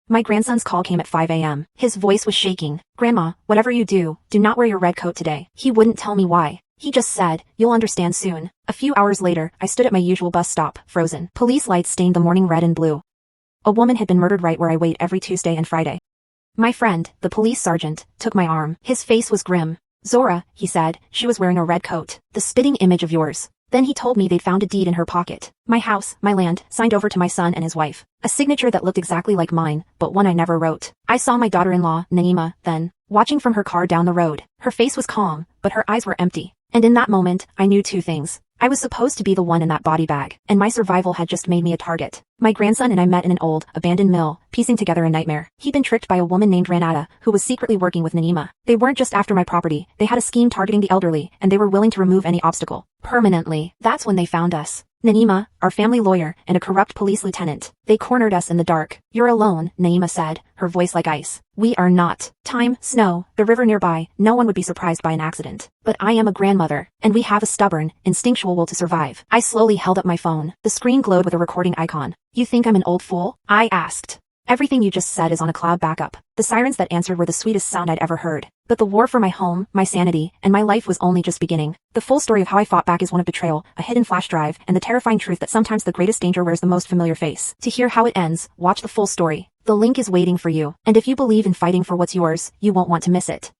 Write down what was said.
My grandson's call came at 5 a.m. His voice was shaking. "Grandma, whatever you do not wear your red coat today." He wouldn't tell me why. He just said, "You'll understand soon." A few hours later, I stood at my usual bus stop, frozen. Police lights stained the morning red and blue. A woman had been murdered right where I wait every Tuesday and Friday. My friend, the police sergeant, took my arm. His face was grim. "Zora," he said, "she was wearing a red coat. The spitting image of yours." Then he told me they'd found a deed in her pocket. My house, my land, signed over to my son and his wife. A signature that looked exactly like mine, but one I never wrote. I saw my daughter-in-law, Naima, then, watching from her car down the road. Her face was calm, but her eyes were empty. And in that moment, I knew two things. I was supposed to be the one in that body bag, and my survival had just made me a target. My grandson and I met in an old, abandoned mill, piecing together a nightmare. He'd been tricked by a woman named Ranada, who was secretly working with Naima. They weren't just after my property, they had a scheme targeting the elderly, and they were willing to remove any obstacle. Permanently. That's when they found us. Naima, our family lawyer, and a corrupt police lieutenant. They cornered us in the dark. "You're alone," Naima said, her voice like ice. "We are not. Time, snow, the river nearby, no one would be surprised by an accident. But I am a grandmother, and we have a stubborn, instinctual will to survive." I slowly held up my phone. The screen glowed with a recording icon. "You think I'm an old fool?" I asked. "Everything you just said is on a cloud backup." The sirens that answered were the sweetest sound I'd ever heard. But the war for my home, my sanity, and my life was only just beginning. The full story of how I fought back is one of betrayal, a hidden flash drive, and the terrifying truth that sometimes the greatest danger wears the most familiar face. To hear how it ends, watch the full story. The link is waiting for you. And if you believe in fighting for what's yours, you won't want to miss it.